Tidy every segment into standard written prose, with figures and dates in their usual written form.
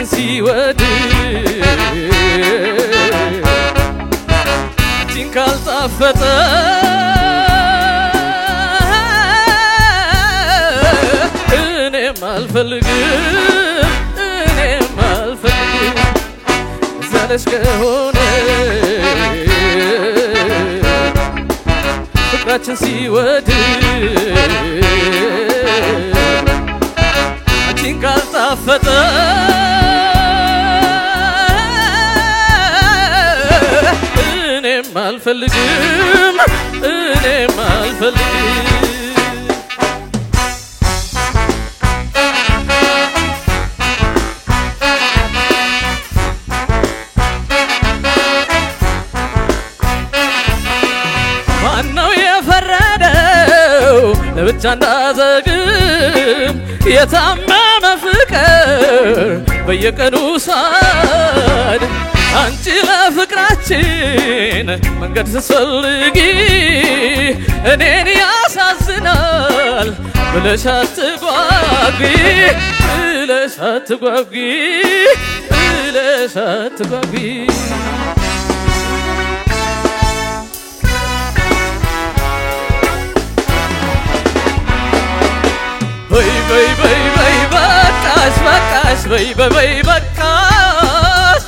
ፍቅራችን ሲወድ አንቺን ካልጣፈጠ እኔም አልፈልግም ዘለሽ ከሆነ ፍቅራችን ሲወድ አንቺን ካልጣፈጠ እኔም አልፈልግም ማነው የፈረደው ለብቻ እንዳዘግም የታመመ ፍቅር በየቀኑ ሳድ አንቺ ለፍቅራችን መንገድ ስትፈልጊ እኔን ያሳዝናል ብለሽ አትጓጉ በይ በቃሽ በቃሽ በይ በቃሽ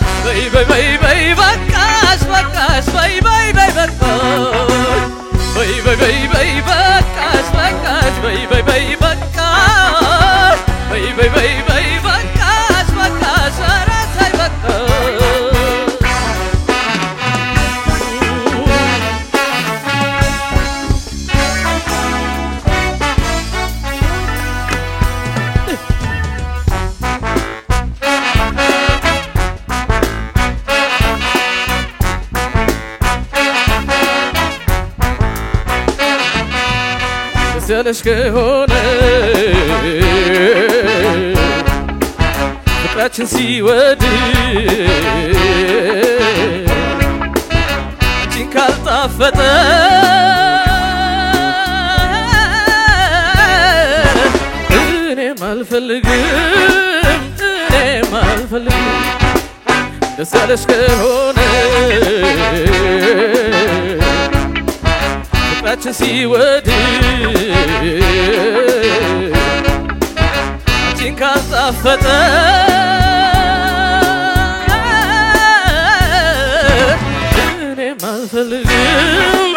ዘለሽ ከሆነ ፍቅራችን ሲወድ አንቺን ካልጣፈጠ እኔም አልፈልግም ዘለሽ ከሆነ ፍቅራችን ሲወድ አንቺን ካልጣፈጠ እኔም አልፈልግም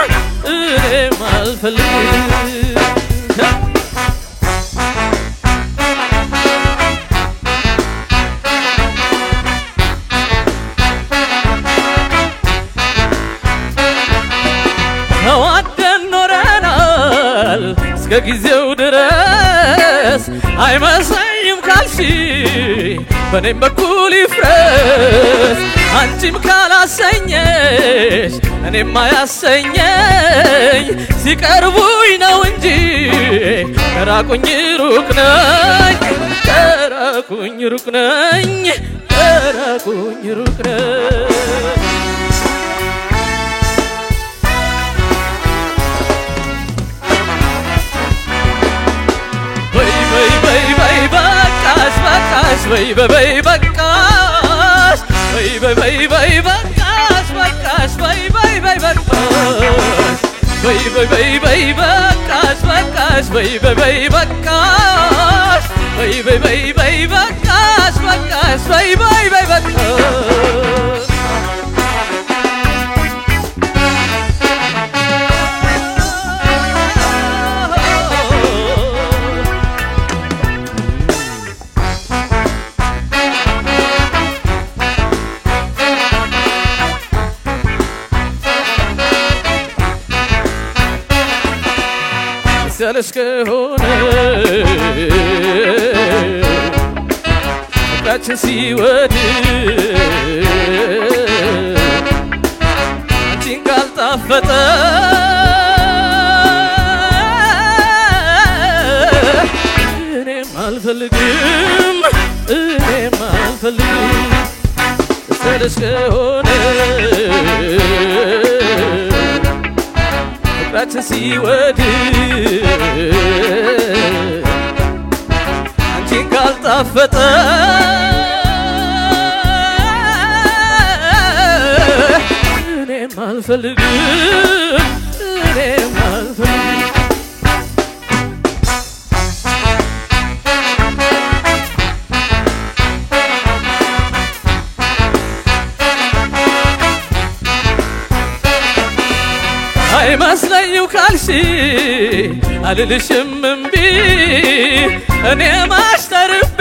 እስከ ጊዜው ድረስ አይመስለኝም ካልሽ በኔም በኩል ይፍረስ አንቺም ካላሰኘሽ እኔም አያሰኘኝ ሲቀርቡኝ ነው እንጂ ከራቁኝ ሩቅ ነኝ በቃሽ ዘለሽ ከሆነ ፍቅራችን ሲወድ አንቺን ካልጣፈጠ እኔም አልፈልግም ዘለሽ ከሆነ ፍቅራችን ሲወድ አንቺን ካልጣፈጠ አልፈልግም እኔም አልፈልግም አይመስለኝም ካልሽ አልልሽም እምቢ እኔ ማሽተርቤ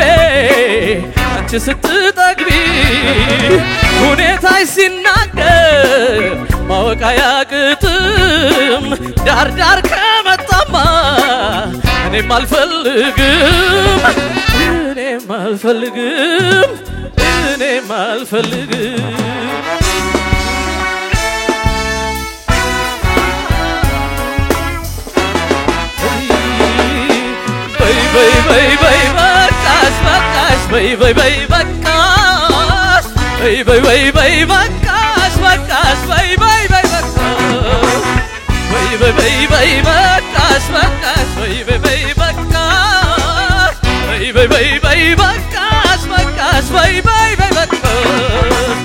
አንቺ ስትጠግቢ ሁኔታሽ ሲናገር ማወቅ አያቅትም ዳር ዳር ከመጣማ እኔም አልፈልግም እኔም አልፈልግም እኔም አልፈልግም Bay bay bay bakas bakas bay bay bay bakas bay bay bay bay bakas bakas bay bay bay bakas bay bay bay bay bakas bakas bay bay bay bakas bay bay bay bay bakas bakas bay bay bay bakas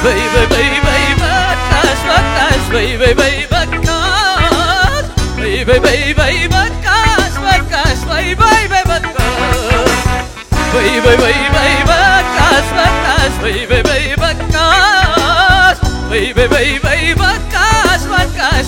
bay bay bay bay bakas bakas bay bay bay bakas bay bay bay bay bakas bakas bay bay bay bakas bay bay bay bay bakas bakas bay bay bay bakas bay bay bay bay bakas bakas